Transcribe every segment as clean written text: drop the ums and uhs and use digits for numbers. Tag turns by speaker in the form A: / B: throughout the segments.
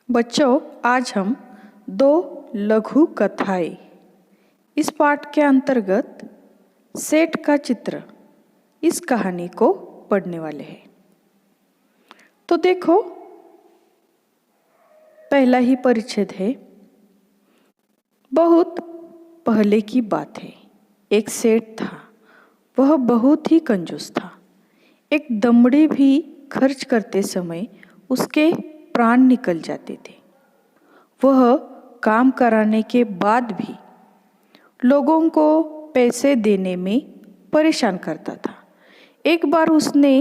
A: बच्चों, आज हम दो लघु कथाएं इस पाठ के अंतर्गत सेठ का चित्र इस कहानी को पढ़ने वाले हैं। तो देखो, पहला ही परिच्छेद है। बहुत पहले की बात है, एक सेठ था। वह बहुत ही कंजूस था। एक दमड़ी भी खर्च करते समय उसके प्राण निकल जाते थे। वह काम कराने के बाद भी लोगों को पैसे देने में परेशान करता था। एक बार उसने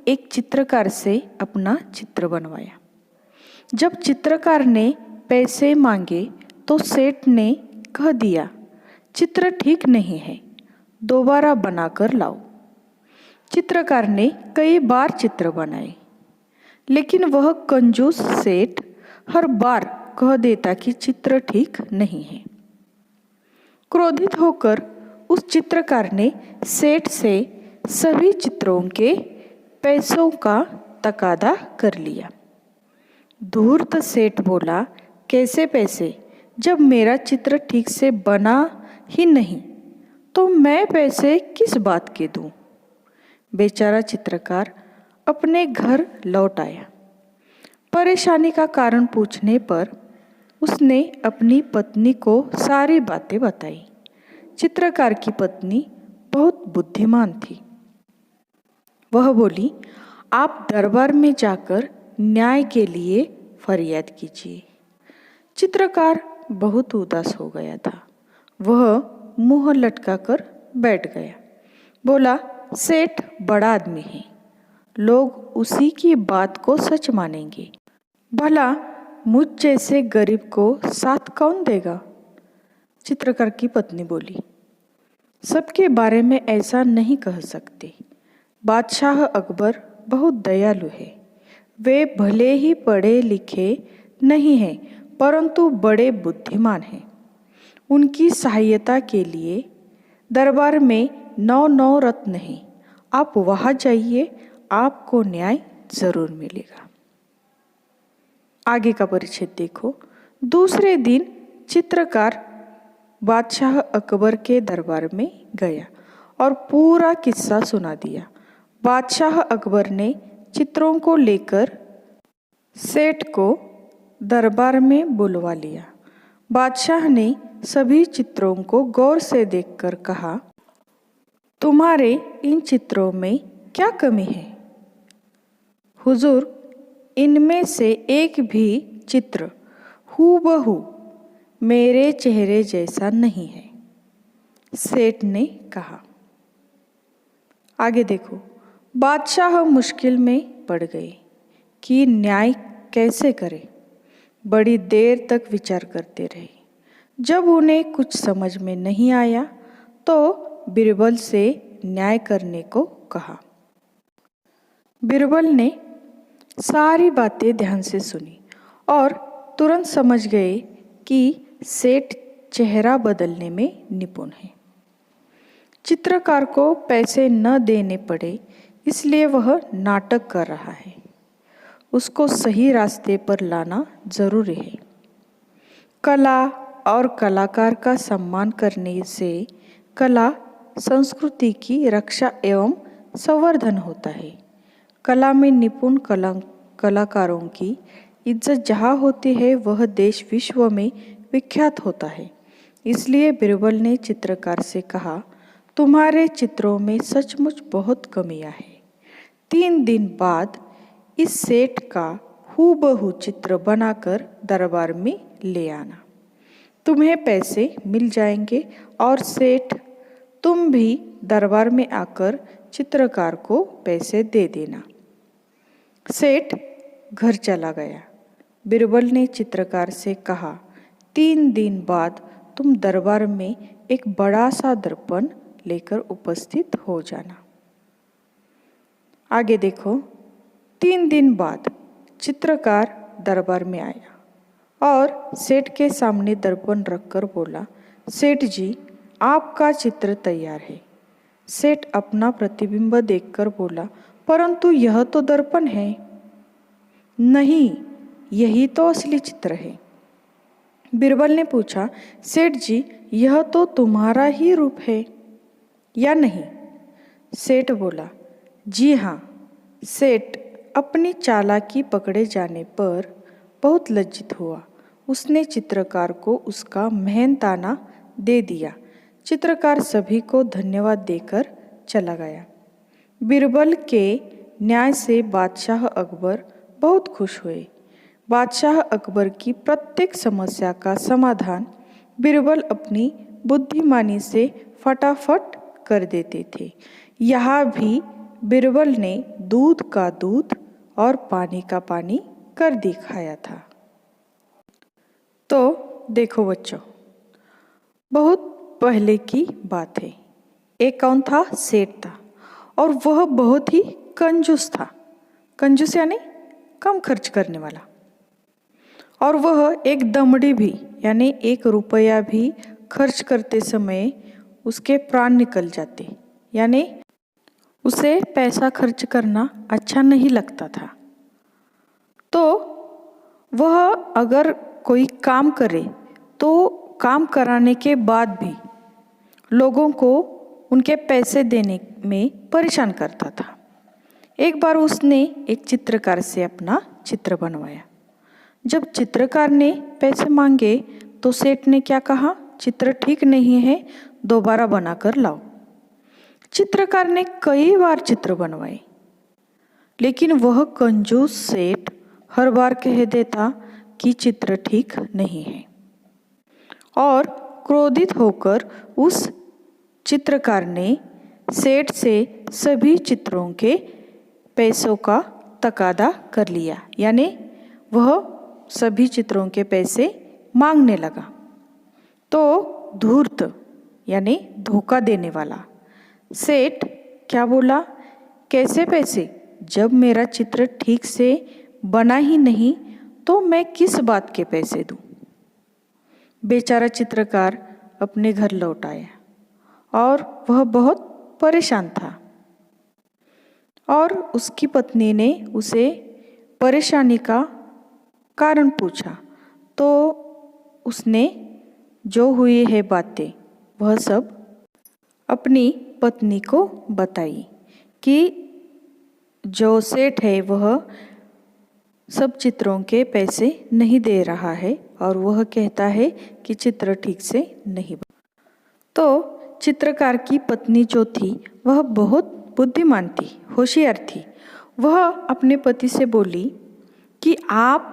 A: एक चित्रकार से अपना चित्र बनवाया। जब चित्रकार ने पैसे मांगे तो सेठ ने कह दिया, चित्र ठीक नहीं है, दोबारा बनाकर लाओ। चित्रकार ने कई बार चित्र बनाए, लेकिन वह कंजूस सेठ हर बार कह देता कि चित्र ठीक नहीं है। क्रोधित होकर उस चित्रकार ने सेठ से सभी चित्रों के पैसों का तकादा कर लिया। धूर्त सेठ बोला, कैसे पैसे? जब मेरा चित्र ठीक से बना ही नहीं तो मैं पैसे किस बात के दूं? बेचारा चित्रकार अपने घर लौट आया। परेशानी का कारण पूछने पर उसने अपनी पत्नी को सारी बातें बताई। चित्रकार की पत्नी बहुत बुद्धिमान थी। वह बोली, आप दरबार में जाकर न्याय के लिए फरियाद कीजिए। चित्रकार बहुत उदास हो गया था। वह मुंह लटकाकर बैठ गया। बोला, सेठ बड़ा आदमी है, लोग उसी की बात को सच मानेंगे। भला मुझ जैसे गरीब को साथ कौन देगा? चित्रकार की पत्नी बोली, सबके बारे में ऐसा नहीं कह सकते। बादशाह अकबर बहुत दयालु है। वे भले ही पढ़े लिखे नहीं हैं, परंतु बड़े बुद्धिमान हैं। उनकी सहायता के लिए दरबार में 9 रत्न हैं। आप वहाँ जाइए, आपको न्याय जरूर मिलेगा। आगे का परिच्छेद देखो। दूसरे दिन चित्रकार बादशाह अकबर के दरबार में गया और पूरा किस्सा सुना दिया। बादशाह अकबर ने चित्रों को लेकर सेठ को दरबार में बुलवा लिया। बादशाह ने सभी चित्रों को गौर से देखकर कहा, तुम्हारे इन चित्रों में क्या कमी है? हुजूर, इनमें से एक भी चित्र हूबहू मेरे चेहरे जैसा नहीं है, सेठ ने कहा। आगे देखो। बादशाह मुश्किल में पड़ गए कि न्याय कैसे करे। बड़ी देर तक विचार करते रहे। जब उन्हें कुछ समझ में नहीं आया तो बीरबल से न्याय करने को कहा। बीरबल ने सारी बातें ध्यान से सुनी और तुरंत समझ गए कि सेठ चेहरा बदलने में निपुण है। चित्रकार को पैसे न देने पड़े, इसलिए वह नाटक कर रहा है। उसको सही रास्ते पर लाना जरूरी है। कला और कलाकार का सम्मान करने से कला संस्कृति की रक्षा एवं संवर्धन होता है। कला में निपुण कलाकारों की इज्जत जहाँ होती है, वह देश विश्व में विख्यात होता है। इसलिए बीरबल ने चित्रकार से कहा, तुम्हारे चित्रों में सचमुच बहुत कमियां हैं। 3 दिन बाद इस सेठ का हूबहू चित्र बनाकर दरबार में ले आना। तुम्हें पैसे मिल जाएंगे और सेठ, तुम भी दरबार में आकर चित्रकार को पैसे दे देना। सेठ घर चला गया। बीरबल ने चित्रकार से कहा, 3 दिन बाद तुम दरबार में एक बड़ा सा दर्पण लेकर उपस्थित हो जाना। आगे देखो। 3 दिन बाद चित्रकार दरबार में आया और सेठ के सामने दर्पण रखकर बोला, सेठ जी, आपका चित्र तैयार है। सेठ अपना प्रतिबिंब देखकर बोला, परंतु यह तो दर्पण है। नहीं, यही तो असली चित्र है। बीरबल ने पूछा, सेठ जी, यह तो तुम्हारा ही रूप है या नहीं? सेठ बोला, जी हाँ। सेठ अपनी चालाकी पकड़े जाने पर बहुत लज्जित हुआ। उसने चित्रकार को उसका मेहनताना दे दिया। चित्रकार सभी को धन्यवाद देकर चला गया। बीरबल के न्याय से बादशाह अकबर बहुत खुश हुए। बादशाह अकबर की प्रत्येक समस्या का समाधान बीरबल अपनी बुद्धिमानी से फटाफट कर देते थे। यहाँ भी बीरबल ने दूध का दूध और पानी का पानी कर दिखाया था। तो देखो बच्चों, बहुत पहले की बात है। एक कौन था? सेठ था, और वह बहुत ही कंजूस था। कंजूस यानी कम खर्च करने वाला। और वह एक दमड़ी भी, यानी 1 रुपया भी खर्च करते समय उसके प्राण निकल जाते, यानी उसे पैसा खर्च करना अच्छा नहीं लगता था। तो वह अगर कोई काम करे तो काम कराने के बाद भी लोगों को उनके पैसे देने में परेशान करता था। एक बार उसने एक चित्रकार से अपना चित्र बनवाया। जब चित्रकार ने पैसे मांगे तो सेठ ने क्या कहा? चित्र ठीक नहीं है, दोबारा बनाकर लाओ। चित्रकार ने कई बार चित्र बनवाए, लेकिन वह कंजूस सेठ हर बार कह देता कि चित्र ठीक नहीं है। और क्रोधित होकर उस चित्रकार ने सेठ से सभी चित्रों के पैसों का तकादा कर लिया, यानी वह सभी चित्रों के पैसे मांगने लगा। तो धूर्त यानी धोखा देने वाला सेठ क्या बोला? कैसे पैसे? जब मेरा चित्र ठीक से बना ही नहीं तो मैं किस बात के पैसे दूं? बेचारा चित्रकार अपने घर लौट आया और वह बहुत परेशान था। और उसकी पत्नी ने उसे परेशानी का कारण पूछा, तो उसने जो हुई है बातें वह सब अपनी पत्नी को बताई कि जो सेठ है वह सब चित्रों के पैसे नहीं दे रहा है और वह कहता है कि चित्र ठीक से नहीं बना। तो चित्रकार की पत्नी जो थी वह बहुत बुद्धिमान थी, होशियार थी। वह अपने पति से बोली कि आप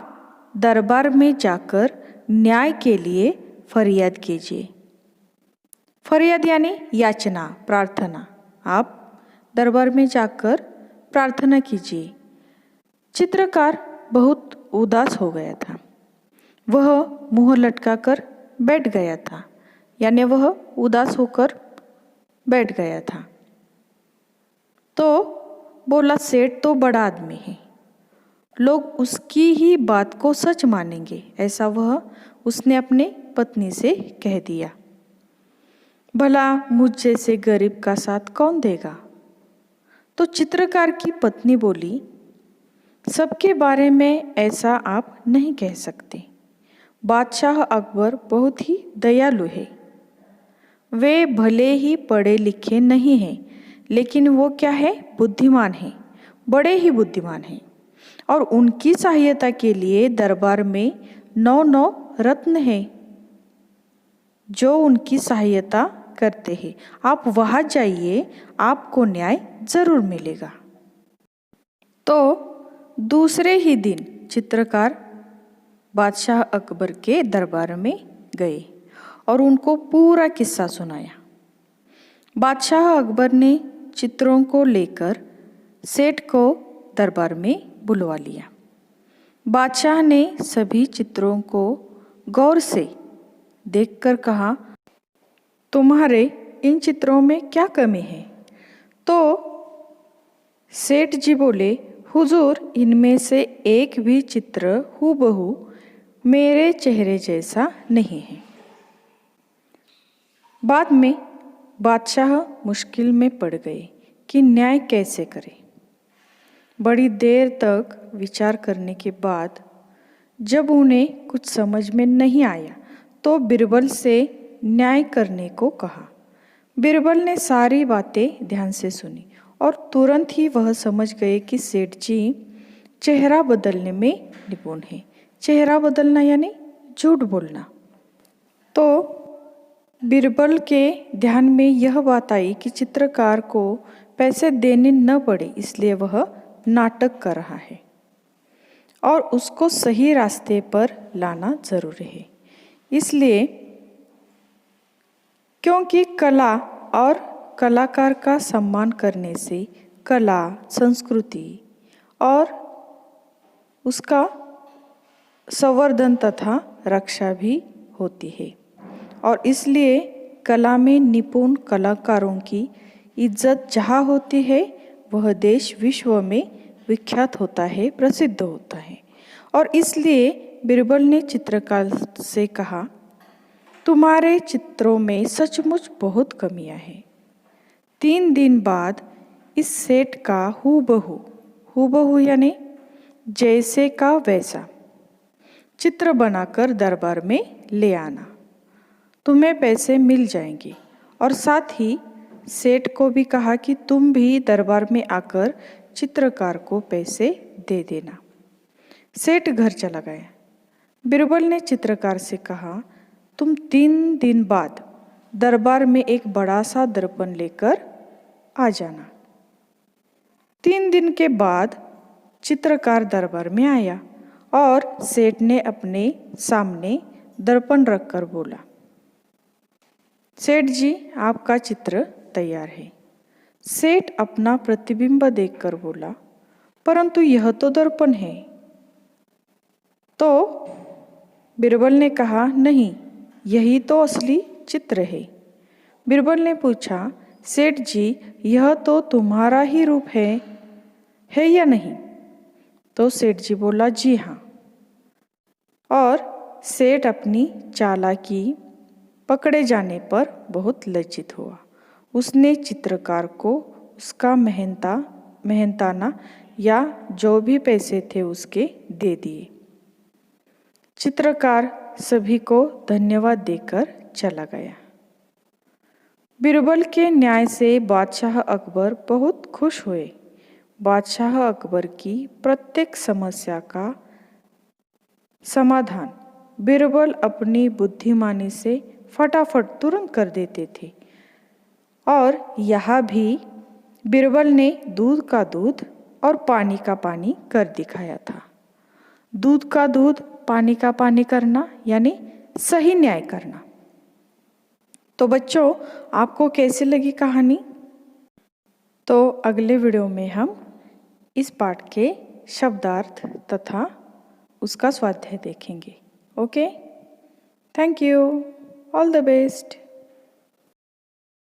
A: दरबार में जाकर न्याय के लिए फरियाद कीजिए। फरियाद यानी याचना, प्रार्थना। आप दरबार में जाकर प्रार्थना कीजिए। चित्रकार बहुत उदास हो गया था। वह मुंह लटकाकर बैठ गया था, यानी वह उदास होकर बैठ गया था। तो बोला, सेठ तो बड़ा आदमी है, लोग उसकी ही बात को सच मानेंगे, ऐसा वह उसने अपने पत्नी से कह दिया। भला मुझ जैसे गरीब का साथ कौन देगा? तो चित्रकार की पत्नी बोली, सबके बारे में ऐसा आप नहीं कह सकते। बादशाह अकबर बहुत ही दयालु है। वे भले ही पढ़े लिखे नहीं हैं, लेकिन वो क्या है? बुद्धिमान है, बड़े ही बुद्धिमान हैं। और उनकी सहायता के लिए दरबार में 9 रत्न हैं जो उनकी सहायता करते हैं। आप वहाँ जाइए, आपको न्याय जरूर मिलेगा। तो दूसरे ही दिन चित्रकार बादशाह अकबर के दरबार में गए और उनको पूरा किस्सा सुनाया। बादशाह अकबर ने चित्रों को लेकर सेठ को दरबार में बुलवा लिया। बादशाह ने सभी चित्रों को गौर से देखकर कहा, तुम्हारे इन चित्रों में क्या कमी है? तो सेठ जी बोले, हुजूर, इनमें से एक भी चित्र हूबहू मेरे चेहरे जैसा नहीं है। बाद में बादशाह मुश्किल में पड़ गए कि न्याय कैसे करें। बड़ी देर तक विचार करने के बाद जब उन्हें कुछ समझ में नहीं आया तो बीरबल से न्याय करने को कहा। बीरबल ने सारी बातें ध्यान से सुनी और तुरंत ही वह समझ गए कि सेठ जी चेहरा बदलने में निपुण हैं। चेहरा बदलना यानी झूठ बोलना। तो बीरबल के ध्यान में यह बात आई कि चित्रकार को पैसे देने न पड़े, इसलिए वह नाटक कर रहा है और उसको सही रास्ते पर लाना जरूरी है। इसलिए क्योंकि कला और कलाकार का सम्मान करने से कला, संस्कृति और उसका संवर्धन तथा रक्षा भी होती है और इसलिए कला में निपुण कलाकारों की इज्जत जहाँ होती है वह देश विश्व में विख्यात होता है, प्रसिद्ध होता है। और इसलिए बीरबल ने चित्रकार से कहा, तुम्हारे चित्रों में सचमुच बहुत कमियां हैं। 3 दिन बाद इस सेठ का हूबहू यानी जैसे का वैसा चित्र बनाकर दरबार में ले आना, तुम्हें पैसे मिल जाएंगे। और साथ ही सेठ को भी कहा कि तुम भी दरबार में आकर चित्रकार को पैसे दे देना। सेठ घर चला गया। बीरबल ने चित्रकार से कहा, तुम 3 दिन बाद दरबार में एक बड़ा सा दर्पण लेकर आ जाना। 3 दिन के बाद चित्रकार दरबार में आया और सेठ ने अपने सामने दर्पण रखकर बोला, सेठ जी आपका चित्र तैयार है। सेठ अपना प्रतिबिंब देखकर बोला, परंतु यह तो दर्पण है। तो बीरबल ने कहा, नहीं, यही तो असली चित्र है। बीरबल ने पूछा, सेठ जी यह तो तुम्हारा ही रूप है या नहीं? तो सेठ जी बोला, जी हाँ। और सेठ अपनी चालाकी पकड़े जाने पर बहुत लज्जित हुआ। उसने चित्रकार को उसका मेहनताना या जो भी पैसे थे उसके दे दिए। चित्रकार सभी को धन्यवाद देकर चला गया। बीरबल के न्याय से बादशाह अकबर बहुत खुश हुए। बादशाह अकबर की प्रत्येक समस्या का समाधान बीरबल अपनी बुद्धिमानी से फटाफट तुरंत कर देते थे। और यहाँ भी बीरबल ने दूध का दूध और पानी का पानी कर दिखाया था। दूध का दूध, पानी का पानी करना यानी सही न्याय करना। तो बच्चों, आपको कैसी लगी कहानी? तो अगले वीडियो में हम इस पाठ के शब्दार्थ तथा उसका स्वाध्याय देखेंगे। Okay, thank you, all the best.